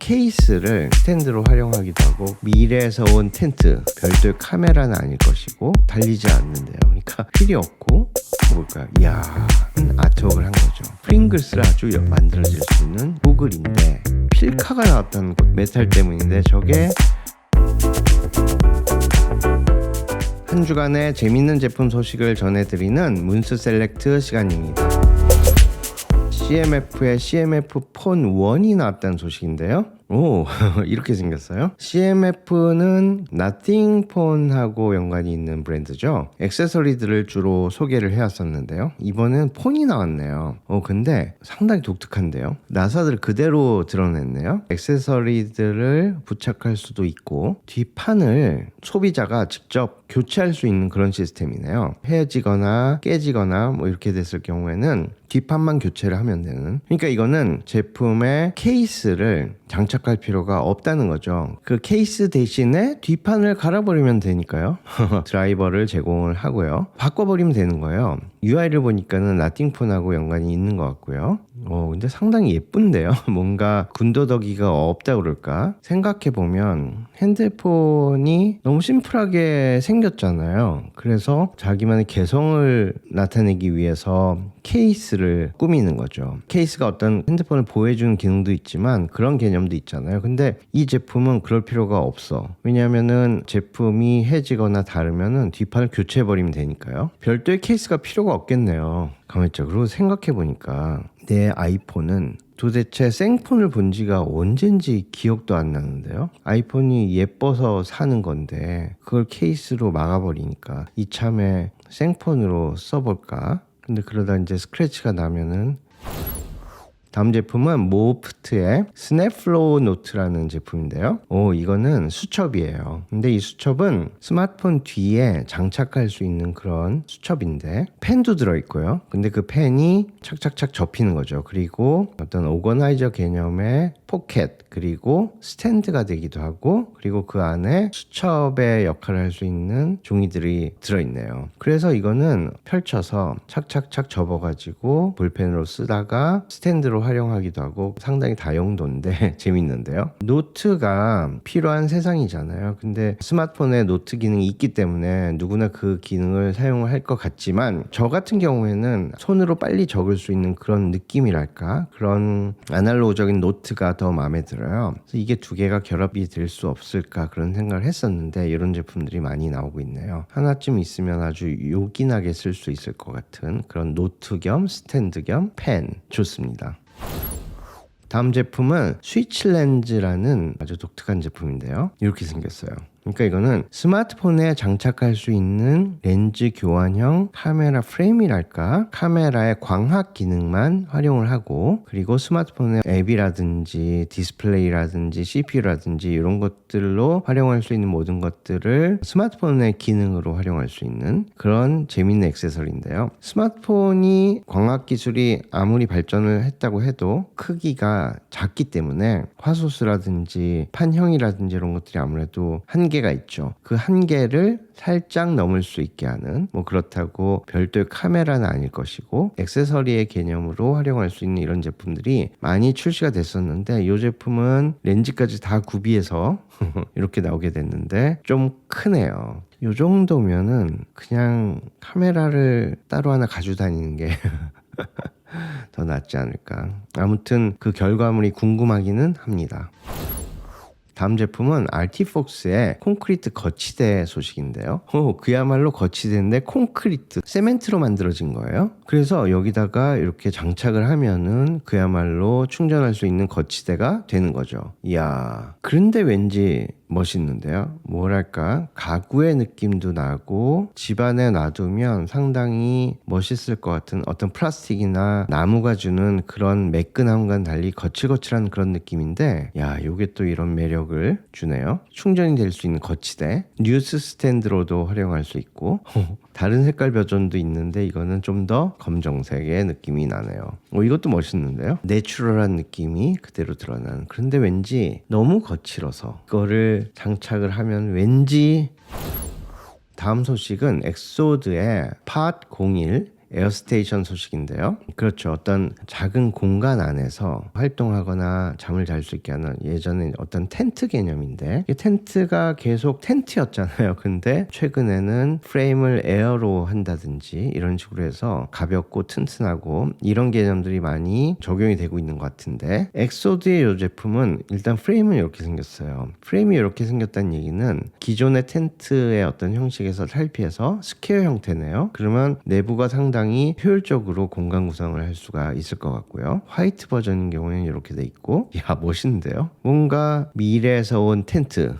케이스를 스탠드로 활용하기도 하고, 미래에서 온 텐트, 별도의 카메라는 아닐 것이고 달리지 않는데요. 그러니까 필요 없고 뭘까요? 이야, 아트웍을 한 거죠. 프링글스를 아주 만들어질 수 있는 고글인데 필카가 나왔다는 것, 메탈 때문인데 저게 한 주간의 재밌는 제품 소식을 전해드리는 문스 셀렉트 시간입니다. CMF의 CMF 폰 1이 나왔다는 소식인데요. 오, 이렇게 생겼어요. CMF는 Nothing 폰하고 연관이 있는 브랜드죠. 액세서리들을 주로 소개를 해왔었는데요. 이번엔 폰이 나왔네요. 근데 상당히 독특한데요. 나사들을 그대로 드러냈네요. 액세서리들을 부착할 수도 있고 뒷판을 소비자가 직접 교체할 수 있는 그런 시스템이네요. 헤어지거나 깨지거나 뭐 이렇게 됐을 경우에는 뒷판만 교체를 하면 되는. 그러니까 이거는 제품의 케이스를 장착할 필요가 없다는 거죠. 그 케이스 대신에 뒷판을 갈아버리면 되니까요. 드라이버를 제공을 하고요. 바꿔버리면 되는 거예요. UI를 보니까는 나팅폰하고 연관이 있는 것 같고요. 근데 상당히 예쁜데요. 뭔가 군더더기가 없다 그럴까? 생각해보면 핸드폰이 너무 심플하게 생겼잖아요. 그래서 자기만의 개성을 나타내기 위해서 케이스를 꾸미는 거죠. 케이스가 어떤 핸드폰을 보호해주는 기능도 있지만 그런 개념도 있잖아요. 근데 이 제품은 그럴 필요가 없어. 왜냐하면은 제품이 해지거나 다르면은 뒷판을 교체해버리면 되니까요. 별도의 케이스가 필요가 없겠네요. 가만있죠. 그리고 생각해보니까 내 아이폰은 도대체 생폰을 본 지가 언젠지 기억도 안 나는데요. 아이폰이 예뻐서 사는 건데 그걸 케이스로 막아버리니까 이참에 생폰으로 써볼까? 근데 그러다 이제 스크래치가 나면은. 다음 제품은 모프트의 스냅플로우 노트라는 제품인데요. 이거는 수첩이에요. 근데 이 수첩은 스마트폰 뒤에 장착할 수 있는 그런 수첩인데 펜도 들어있고요. 근데 그 펜이 착착착 접히는 거죠. 그리고 어떤 오거나이저 개념의 포켓 그리고 스탠드가 되기도 하고, 그리고 그 안에 수첩의 역할을 할 수 있는 종이들이 들어있네요. 그래서 이거는 펼쳐서 착착착 접어가지고 볼펜으로 쓰다가 스탠드로 활용하기도 하고 상당히 다용도인데 재밌는데요. 노트가 필요한 세상이잖아요. 근데 스마트폰에 노트 기능이 있기 때문에 누구나 그 기능을 사용을 할 것 같지만 저 같은 경우에는 손으로 빨리 적을 수 있는 그런 느낌이랄까, 그런 아날로그적인 노트가 더 마음에 들어요. 그래서 이게 두 개가 결합이 될 수 없을까 그런 생각을 했었는데 이런 제품들이 많이 나오고 있네요. 하나쯤 있으면 아주 요긴하게 쓸 수 있을 것 같은 그런 노트 겸 스탠드 겸 펜, 좋습니다. 다음 제품은 스위치렌즈라는 아주 독특한 제품인데요. 이렇게 생겼어요. 그러니까 이거는 스마트폰에 장착할 수 있는 렌즈 교환형 카메라 프레임이랄까, 카메라의 광학 기능만 활용을 하고, 그리고 스마트폰의 앱이라든지 디스플레이라든지 CPU라든지 이런 것들로 활용할 수 있는 모든 것들을 스마트폰의 기능으로 활용할 수 있는 그런 재밌는 액세서리인데요. 스마트폰이 광학 기술이 아무리 발전을 했다고 해도 크기가 작기 때문에 화소수라든지 판형이라든지 이런 것들이 아무래도 한계가 있죠. 그 한계를 살짝 넘을 수 있게 하는, 뭐 그렇다고 별도의 카메라는 아닐 것이고 액세서리의 개념으로 활용할 수 있는 이런 제품들이 많이 출시가 됐었는데 이 제품은 렌즈까지 다 구비해서 이렇게 나오게 됐는데 좀 크네요. 이 정도면은 그냥 카메라를 따로 하나 가지고 다니는 게 더 낫지 않을까. 아무튼 그 결과물이 궁금하기는 합니다. 다음 제품은 알티폭스의 콘크리트 거치대 소식인데요. 그야말로 거치대인데 콘크리트, 세멘트로 만들어진 거예요. 그래서 여기다가 이렇게 장착을 하면은 그야말로 충전할 수 있는 거치대가 되는 거죠. 이야, 그런데 왠지 멋있는데요. 뭐랄까, 가구의 느낌도 나고 집안에 놔두면 상당히 멋있을 것 같은 어떤 플라스틱이나 나무가 주는 그런 매끈함과는 달리 거칠거칠한 그런 느낌인데, 야, 요게 또 이런 매력을 주네요. 충전이 될 수 있는 거치대, 뉴스 스탠드로도 활용할 수 있고 다른 색깔 버전도 있는데 이거는 좀 더 검정색의 느낌이 나네요. 이것도 멋있는데요. 내추럴한 느낌이 그대로 드러나는. 그런데 왠지 너무 거칠어서 이거를 장착을 하면 왠지. 다음 소식은 엑소드의 팟01 에어스테이션 소식인데요. 그렇죠. 어떤 작은 공간 안에서 활동하거나 잠을 잘 수 있게 하는 예전에 어떤 텐트 개념인데 이 텐트가 계속 텐트였잖아요. 근데 최근에는 프레임을 에어로 한다든지 이런 식으로 해서 가볍고 튼튼하고 이런 개념들이 많이 적용이 되고 있는 것 같은데 엑소드의 이 제품은 일단 프레임은 이렇게 생겼어요. 프레임이 이렇게 생겼다는 얘기는 기존의 텐트의 어떤 형식에서 탈피해서 스퀘어 형태네요. 그러면 내부가 상당히 효율적으로 공간 구성을 할 수가 있을 것 같고요. 화이트 버전인 경우에는 이렇게 돼 있고 야 멋있는데요? 뭔가 미래에서 온 텐트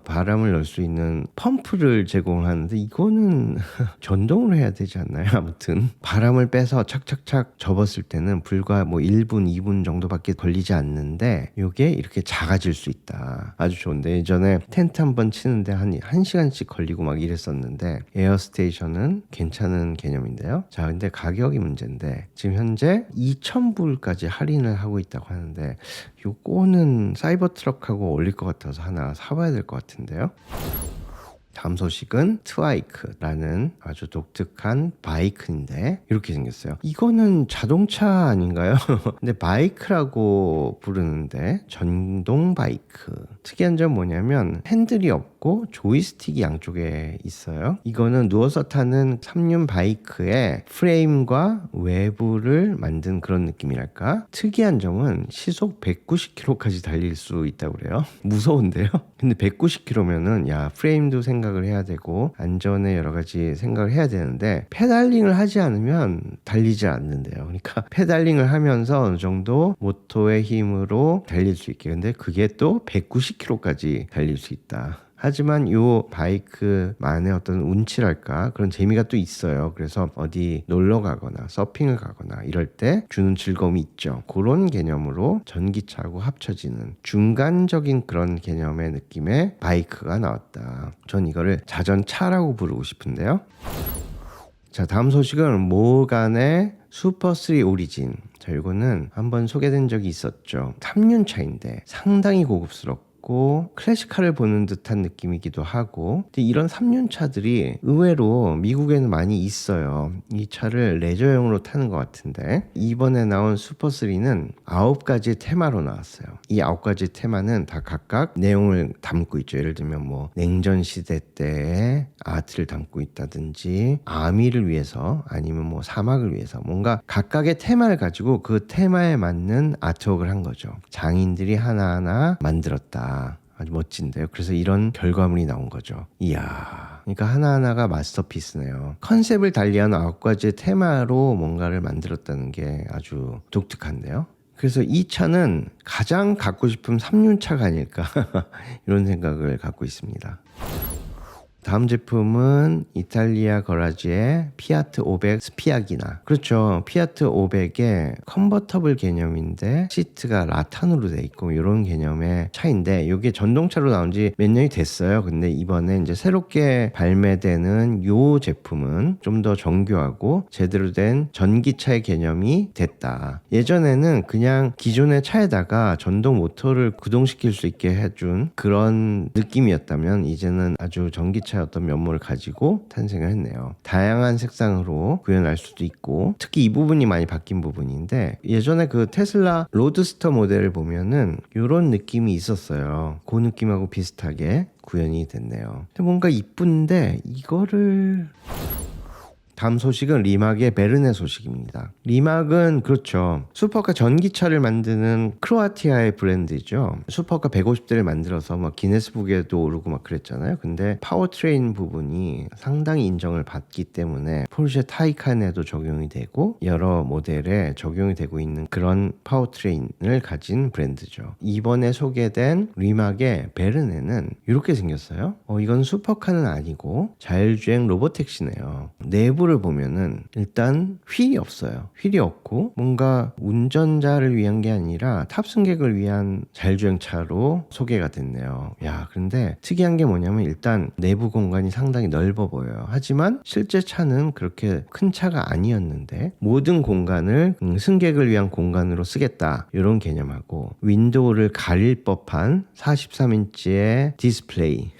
바람을 넣을 수 있는 펌프를 제공하는데 이거는 전동으로 해야 되지 않나요? 아무튼 바람을 빼서 착착착 접었을 때는 불과 뭐 1분, 2분 정도밖에 걸리지 않는데 이게 이렇게 작아질 수 있다. 아주 좋은데 예전에 텐트 한 번 치는데 한 1시간씩 걸리고 막 이랬었는데 에어스테이션은 괜찮은 개념인데요. 자, 근데 가격이 문제인데 지금 현재 2,000불까지 할인을 하고 있다고 하는데 요거는 사이버 트럭하고 어울릴 것 같아서 하나 사봐야 될 것 같은데요. 다음 소식은 트와이크라는 아주 독특한 바이크인데 이렇게 생겼어요. 이거는 자동차 아닌가요? 근데 바이크라고 부르는데 전동 바이크. 특이한 점 뭐냐면 핸들이 없고 조이스틱이 양쪽에 있어요. 이거는 누워서 타는 3륜 바이크의 프레임과 외부를 만든 그런 느낌이랄까? 특이한 점은 시속 190km까지 달릴 수 있다고 그래요. 무서운데요? 근데 190km면은 야 프레임도 생각을 해야 되고 안전에 여러 가지 생각을 해야 되는데 페달링을 하지 않으면 달리지 않는데요. 그러니까 페달링을 하면서 어느 정도 모터의 힘으로 달릴 수 있게. 근데 그게 또 190km까지 달릴 수 있다. 하지만 이 바이크만의 어떤 운치랄까 그런 재미가 또 있어요. 그래서 어디 놀러 가거나 서핑을 가거나 이럴 때 주는 즐거움이 있죠. 그런 개념으로 전기차하고 합쳐지는 중간적인 그런 개념의 느낌의 바이크가 나왔다. 전 이거를 자전차라고 부르고 싶은데요. 자, 다음 소식은 모간의 슈퍼3 오리진. 자, 이거는 한번 소개된 적이 있었죠. 3륜차인데 상당히 고급스럽고 클래식카를 보는 듯한 느낌이기도 하고 근데 이런 3륜차들이 의외로 미국에는 많이 있어요. 이 차를 레저용으로 타는 것 같은데 이번에 나온 슈퍼3는 9가지 테마로 나왔어요. 이 9가지 테마는 다 각각 내용을 담고 있죠. 예를 들면 뭐 냉전 시대 때의 아트를 담고 있다든지 아미를 위해서 아니면 뭐 사막을 위해서 뭔가 각각의 테마를 가지고 그 테마에 맞는 아트웍을 한 거죠. 장인들이 하나하나 만들었다. 아주 멋진데요. 그래서 이런 결과물이 나온 거죠. 이야. 그러니까 하나하나가 마스터피스네요. 컨셉을 달리한 9가지 테마로 뭔가를 만들었다는 게 아주 독특한데요. 그래서 이 차는 가장 갖고 싶은 3륜차가 아닐까 이런 생각을 갖고 있습니다. 다음 제품은 이탈리아 거라지의 피아트 500 스피아기나. 그렇죠. 피아트 500의 컨버터블 개념인데 시트가 라탄으로 돼 있고 이런 개념의 차인데 이게 전동차로 나온 지 몇 년이 됐어요. 근데 이번에 이제 새롭게 발매되는 이 제품은 좀 더 정교하고 제대로 된 전기차의 개념이 됐다. 예전에는 그냥 기존의 차에다가 전동 모터를 구동시킬 수 있게 해준 그런 느낌이었다면 이제는 아주 전기차 어떤 면모를 가지고 탄생을 했네요. 다양한 색상으로 구현할 수도 있고 특히 이 부분이 많이 바뀐 부분인데 예전에 그 테슬라 로드스터 모델을 보면은 이런 느낌이 있었어요. 그 느낌하고 비슷하게 구현이 됐네요. 근데 뭔가 이쁜데 이거를 다음 소식은 리막의 베르네 소식입니다. 리막은 그렇죠. 슈퍼카 전기차를 만드는 크로아티아의 브랜드죠. 슈퍼카 150대를 만들어서 막 기네스북에도 오르고 막 그랬잖아요. 근데 파워트레인 부분이 상당히 인정을 받기 때문에 포르쉐 타이칸에도 적용이 되고 여러 모델에 적용이 되고 있는 그런 파워트레인을 가진 브랜드죠. 이번에 소개된 리막의 베르네는 이렇게 생겼어요. 이건 슈퍼카는 아니고 자율주행 로보택시네요. 내부를 보면은 일단 휠이 없어요. 휠이 없고 뭔가 운전자를 위한 게 아니라 탑승객을 위한 자율주행차로 소개가 됐네요. 야, 그런데 특이한 게 뭐냐면 일단 내부 공간이 상당히 넓어 보여요. 하지만 실제 차는 그렇게 큰 차가 아니었는데 모든 공간을 승객을 위한 공간으로 쓰겠다. 이런 개념하고 윈도우를 가릴 법한 43인치의 디스플레이.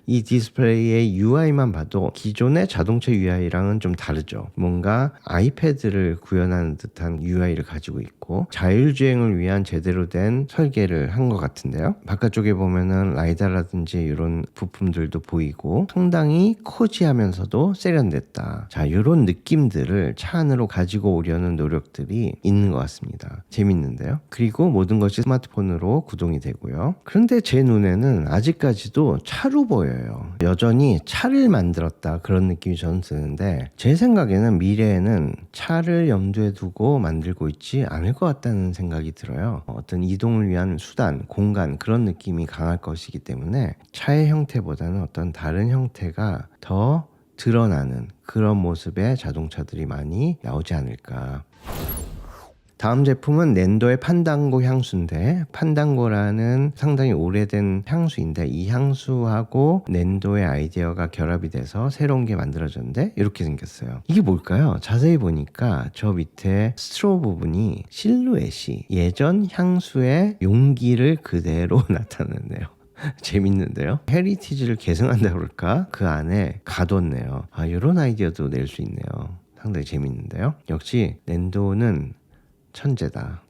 이 디스플레이의 UI만 봐도 기존의 자동차 UI랑은 좀 다르죠. 뭔가 아이패드를 구현하는 듯한 UI를 가지고 있고 자율주행을 위한 제대로 된 설계를 한 것 같은데요. 바깥쪽에 보면은 라이다라든지 이런 부품들도 보이고 상당히 코지하면서도 세련됐다. 자, 이런 느낌들을 차 안으로 가지고 오려는 노력들이 있는 것 같습니다. 재밌는데요. 그리고 모든 것이 스마트폰으로 구동이 되고요. 그런데 제 눈에는 아직까지도 차로 보여요. 여전히 차를 만들었다 그런 느낌이 저는 드는데 제 생각에는 미래에는 차를 염두에 두고 만들고 있지 않을 것 같다는 생각이 들어요. 어떤 이동을 위한 수단, 공간 그런 느낌이 강할 것이기 때문에 차의 형태보다는 어떤 다른 형태가 더 드러나는 그런 모습의 자동차들이 많이 나오지 않을까. 다음 제품은 낸도의 판단고 향수인데 판단고라는 상당히 오래된 향수인데 이 향수하고 낸도의 아이디어가 결합이 돼서 새로운 게 만들어졌는데 이렇게 생겼어요. 이게 뭘까요? 자세히 보니까 저 밑에 스트로 부분이 실루엣이 예전 향수의 용기를 그대로 나타내네요. 재밌는데요. 헤리티지를 계승한다 그럴까? 그 안에 가뒀네요. 이런 아이디어도 낼 수 있네요. 상당히 재밌는데요. 역시 낸도는 천재다.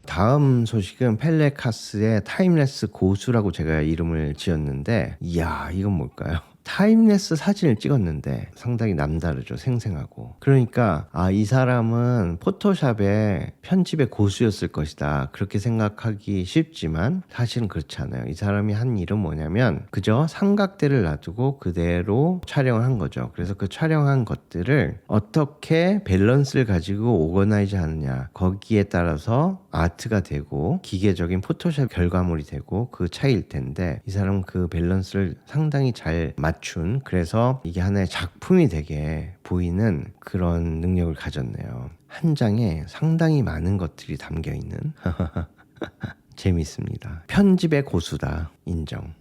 다음 소식은 펠레카스의 타임레스 고수라고 제가 이름을 지었는데 이야 이건 뭘까요? 타임레스 사진을 찍었는데 상당히 남다르죠. 생생하고. 그러니까 이 사람은 포토샵의 편집의 고수였을 것이다. 그렇게 생각하기 쉽지만 사실은 그렇지 않아요. 이 사람이 한 일은 뭐냐면 그저 삼각대를 놔두고 그대로 촬영을 한 거죠. 그래서 그 촬영한 것들을 어떻게 밸런스를 가지고 오거나이즈 하느냐 거기에 따라서 아트가 되고 기계적인 포토샵 결과물이 되고 그 차이일 텐데 이 사람은 그 밸런스를 상당히 잘 맞춘 그래서 이게 하나의 작품이 되게 보이는 그런 능력을 가졌네요. 한 장에 상당히 많은 것들이 담겨있는 재밌습니다. 편집의 고수다. 인정.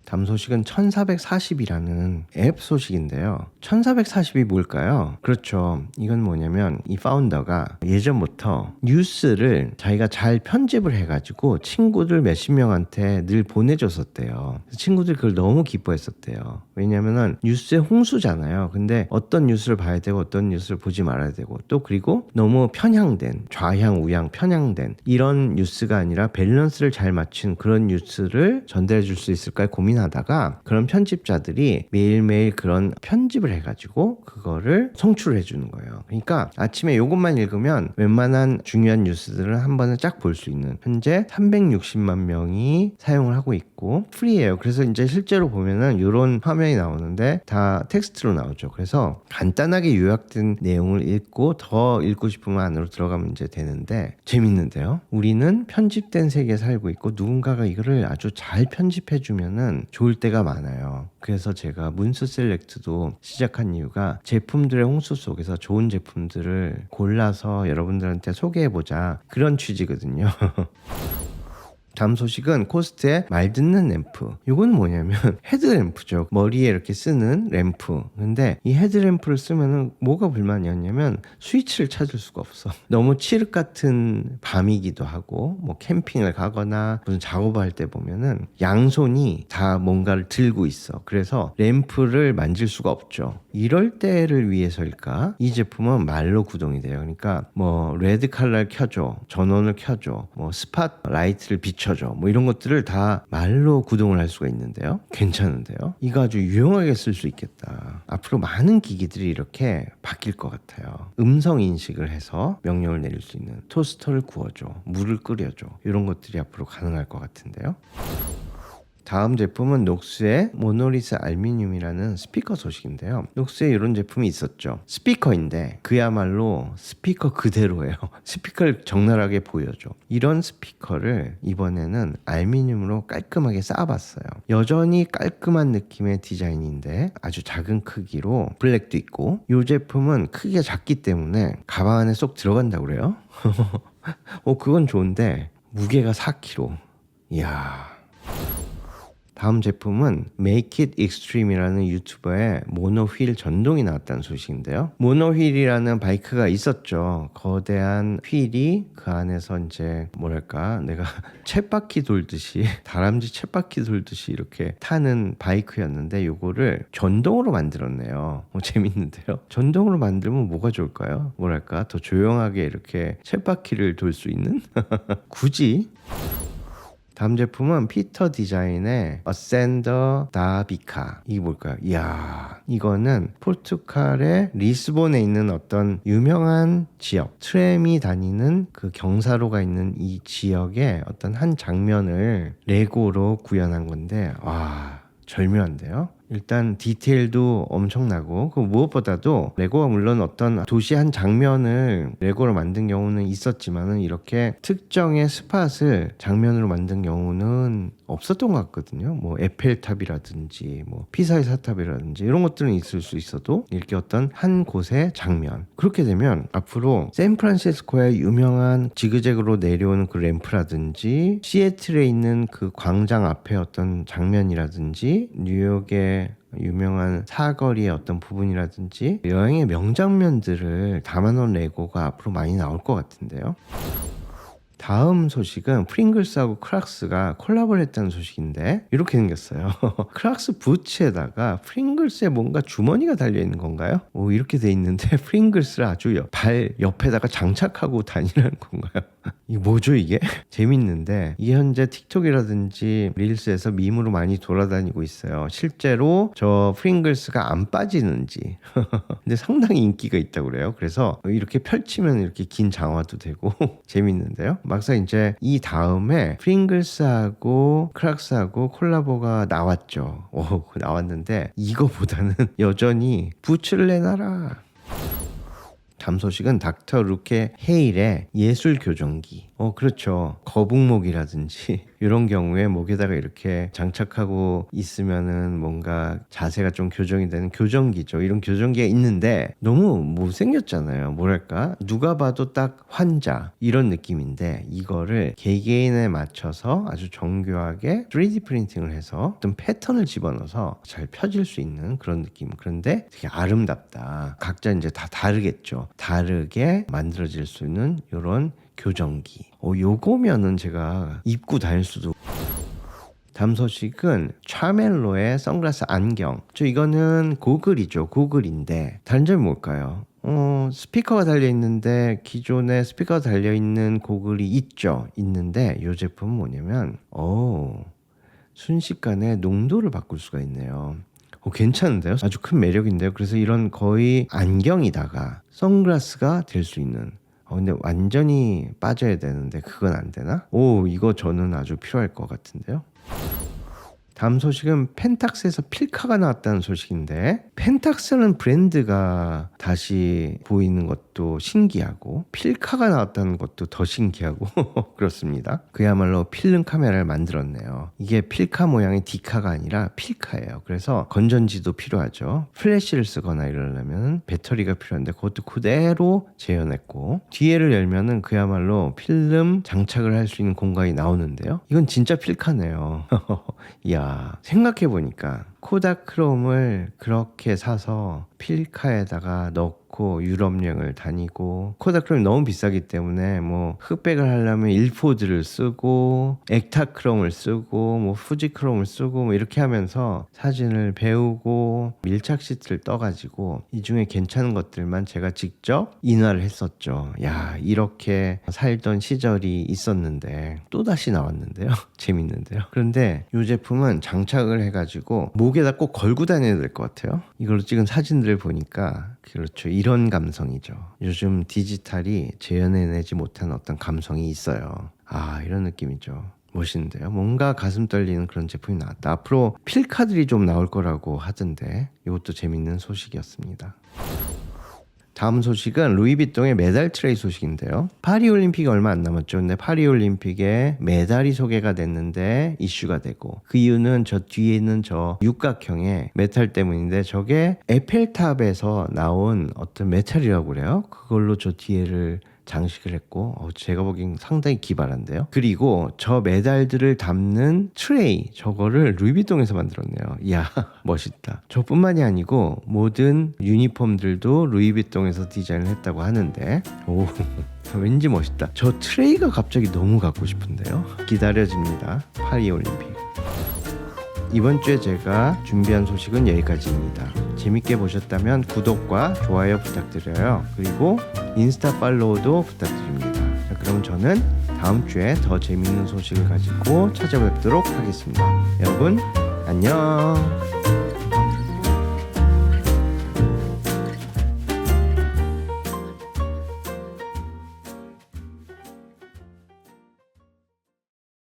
다음 소식은 1440이라는 앱 소식인데요. 1440이 뭘까요? 그렇죠. 이건 뭐냐면 이 파운더가 예전부터 뉴스를 자기가 잘 편집을 해가지고 친구들 몇십 명한테 늘 보내줬었대요. 친구들이 그걸 너무 기뻐했었대요. 왜냐면은 뉴스의 홍수잖아요. 근데 어떤 뉴스를 봐야 되고 어떤 뉴스를 보지 말아야 되고 또 그리고 너무 편향된 좌향 우향 편향된 이런 뉴스가 아니라 밸런스를 잘 맞춘 그런 뉴스를 전달해 줄 수 있을까 고민하다가 그런 편집자들이 매일매일 그런 편집을 해가지고 그거를 송출해 주는 거예요. 그러니까 아침에 이것만 읽으면 웬만한 중요한 뉴스들을 한 번에 쫙 볼 수 있는 현재 360만 명이 사용을 하고 있고 프리예요. 그래서 이제 실제로 보면은 이런 화면이 나오는데 다 텍스트로 나오죠. 그래서 간단하게 요약된 내용을 읽고 더 읽고 싶으면 안으로 들어가면 이제 되는데 재밌는데요. 우리는 편집된 세계에 살고 있고 누군가가 이거를 아주 잘 편집해 주면은 좋을 때가 많아요. 그래서 제가 문스 셀렉트도 시작한 이유가 제품들의 홍수 속에서 좋은 제품들을 골라서 여러분들한테 소개해보자 그런 취지거든요. 다음 소식은 코스트의 말 듣는 램프. 이건 뭐냐면 헤드램프죠. 머리에 이렇게 쓰는 램프. 근데 이 헤드램프를 쓰면은 뭐가 불만이었냐면 스위치를 찾을 수가 없어. 너무 칠흑 같은 밤이기도 하고 뭐 캠핑을 가거나 무슨 작업할 때 보면은 양손이 다 뭔가를 들고 있어. 그래서 램프를 만질 수가 없죠. 이럴 때를 위해서일까? 이 제품은 말로 구동이 돼요. 그러니까 뭐 레드 컬러를 켜줘, 전원을 켜줘, 뭐 스팟 라이트를 비춰줘, 뭐 이런 것들을 다 말로 구동을 할 수가 있는데요. 괜찮은데요? 이거 아주 유용하게 쓸 수 있겠다. 앞으로 많은 기기들이 이렇게 바뀔 것 같아요. 음성 인식을 해서 명령을 내릴 수 있는 토스터를 구워줘, 물을 끓여줘 이런 것들이 앞으로 가능할 것 같은데요. 다음 제품은 녹스의 모노리스 알루미늄이라는 스피커 소식인데요. 녹스에 이런 제품이 있었죠. 스피커인데 그야말로 스피커 그대로예요. 스피커를 적나라하게 보여줘. 이런 스피커를 이번에는 알루미늄으로 깔끔하게 쌓아봤어요. 여전히 깔끔한 느낌의 디자인인데 아주 작은 크기로 블랙도 있고 이 제품은 크기가 작기 때문에 가방 안에 쏙 들어간다고 그래요. 그건 좋은데 무게가 4kg. 이야. 다음 제품은 Make It Extreme이라는 유튜버의 모노휠 전동이 나왔다는 소식인데요. 모노휠이라는 바이크가 있었죠. 거대한 휠이 그 안에서 이제 뭐랄까 내가 쳇바퀴 돌듯이 다람쥐 쳇바퀴 돌듯이 이렇게 타는 바이크였는데 요거를 전동으로 만들었네요. 재밌는데요. 전동으로 만들면 뭐가 좋을까요? 뭐랄까 더 조용하게 이렇게 쳇바퀴를 돌 수 있는? 굳이? 다음 제품은 피터 디자인의 어센더 다비카. 이게 뭘까요? 이야, 이거는 포르투갈의 리스본에 있는 어떤 유명한 지역, 트램이 다니는 그 경사로가 있는 이 지역의 어떤 한 장면을 레고로 구현한 건데, 와, 절묘한데요? 일단 디테일도 엄청나고 그 무엇보다도 레고가 물론 어떤 도시 한 장면을 레고로 만든 경우는 있었지만은 이렇게 특정의 스팟을 장면으로 만든 경우는 없었던 것 같거든요. 뭐 에펠탑이라든지 뭐 피사의 사탑이라든지 이런 것들은 있을 수 있어도 이렇게 어떤 한 곳의 장면, 그렇게 되면 앞으로 샌프란시스코의 유명한 지그재그로 내려오는 그 램프라든지 시애틀에 있는 그 광장 앞에 어떤 장면이라든지 뉴욕의 유명한 사거리의 어떤 부분이라든지 여행의 명장면들을 담아놓은 레고가 앞으로 많이 나올 것 같은데요. 다음 소식은 프링글스하고 크락스가 콜라보를 했다는 소식인데 이렇게 생겼어요. 크락스 부츠에다가 프링글스에 뭔가 주머니가 달려있는 건가요? 오, 이렇게 돼 있는데 프링글스를 아주 발 옆에다가 장착하고 다니는 건가요? 이게 뭐죠 이게? 재밌는데 이게 현재 틱톡이라든지 릴스에서 밈으로 많이 돌아다니고 있어요. 실제로 저 프링글스가 안 빠지는지 근데 상당히 인기가 있다고 그래요. 그래서 이렇게 펼치면 이렇게 긴 장화도 되고 재밌는데요. 막상 이제 이 다음에 프링글스하고 크락스하고 콜라보가 나왔죠. 오, 나왔는데 이거보다는 여전히 부츠를 내놔라. 다음 소식은 닥터 루케 헤일의 예술 교정기. 그렇죠. 거북목이라든지 이런 경우에 목에다가 이렇게 장착하고 있으면은 뭔가 자세가 좀 교정이 되는 교정기죠. 이런 교정기가 있는데 너무 못생겼잖아요. 뭐랄까 누가 봐도 딱 환자 이런 느낌인데 이거를 개개인에 맞춰서 아주 정교하게 3D 프린팅을 해서 어떤 패턴을 집어넣어서 잘 펴질 수 있는 그런 느낌. 그런데 되게 아름답다. 각자 이제 다 다르겠죠. 다르게 만들어질 수 있는 이런 교정기. 요거면은 제가 입고 다닐 수도. 다음 소식은 차멜로의 선글라스 안경. 이거는 고글이죠. 고글인데 다른 점이 뭘까요? 스피커가 달려있는데 기존에 스피커가 달려있는 고글이 있는데 이 제품은 뭐냐면 순식간에 농도를 바꿀 수가 있네요. 괜찮은데요? 아주 큰 매력인데요. 그래서 이런 거의 안경이다가 선글라스가 될 수 있는. 근데 완전히 빠져야 되는데 그건 안 되나? 이거 저는 아주 필요할 것 같은데요. 다음 소식은 펜탁스에서 필카가 나왔다는 소식인데 펜탁스는 브랜드가 다시 보이는 것도 신기하고 필카가 나왔다는 것도 더 신기하고 그렇습니다. 그야말로 필름 카메라를 만들었네요. 이게 필카 모양의 디카가 아니라 필카예요. 그래서 건전지도 필요하죠. 플래시를 쓰거나 이러려면 배터리가 필요한데 그것도 그대로 재현했고 뒤에를 열면은 그야말로 필름 장착을 할 수 있는 공간이 나오는데요. 이건 진짜 필카네요. 이야, 생각해보니까 코다크롬을 그렇게 사서 필카에다가 넣고 유럽 여행을 다니고 코다크롬이 너무 비싸기 때문에 뭐 흑백을 하려면 일포즈를 쓰고 액타크롬을 쓰고 뭐 후지크롬을 쓰고 뭐 이렇게 하면서 사진을 배우고 밀착 시트를 떠가지고 이 중에 괜찮은 것들만 제가 직접 인화를 했었죠. 야, 이렇게 살던 시절이 있었는데 또다시 나왔는데요. 재밌는데요. 그런데 이 제품은 장착을 해가지고 목에다 꼭 걸고 다녀야 될 것 같아요. 이걸로 찍은 사진들을 보니까 그렇죠. 이런 감성이죠. 요즘 디지털이 재현해내지 못한 어떤 감성이 있어요. 이런 느낌이죠. 멋있는데요. 뭔가 가슴 떨리는 그런 제품이 나왔다. 앞으로 필카들이 좀 나올 거라고 하던데 이것도 재밌는 소식이었습니다. 다음 소식은 루이비통의 메달 트레이 소식인데요. 파리올림픽이 얼마 안 남았죠. 근데 파리올림픽에 메달이 소개가 됐는데 이슈가 되고 그 이유는 저 뒤에 있는 저 육각형의 메탈 때문인데 저게 에펠탑에서 나온 어떤 메탈이라고 그래요. 그걸로 저 뒤에를 장식을 했고 제가 보기엔 상당히 기발한데요. 그리고 저 메달들을 담는 트레이, 저거를 루이비통에서 만들었네요. 이야 멋있다. 저뿐만이 아니고 모든 유니폼들도 루이비통에서 디자인을 했다고 하는데 오 왠지 멋있다. 저 트레이가 갑자기 너무 갖고 싶은데요. 기다려집니다. 파리올림픽. 이번 주에 제가 준비한 소식은 여기까지입니다. 재밌게 보셨다면 구독과 좋아요 부탁드려요. 그리고 인스타 팔로우도 부탁드립니다. 자, 그럼 저는 다음 주에 더 재밌는 소식을 가지고 찾아뵙도록 하겠습니다. 여러분 안녕.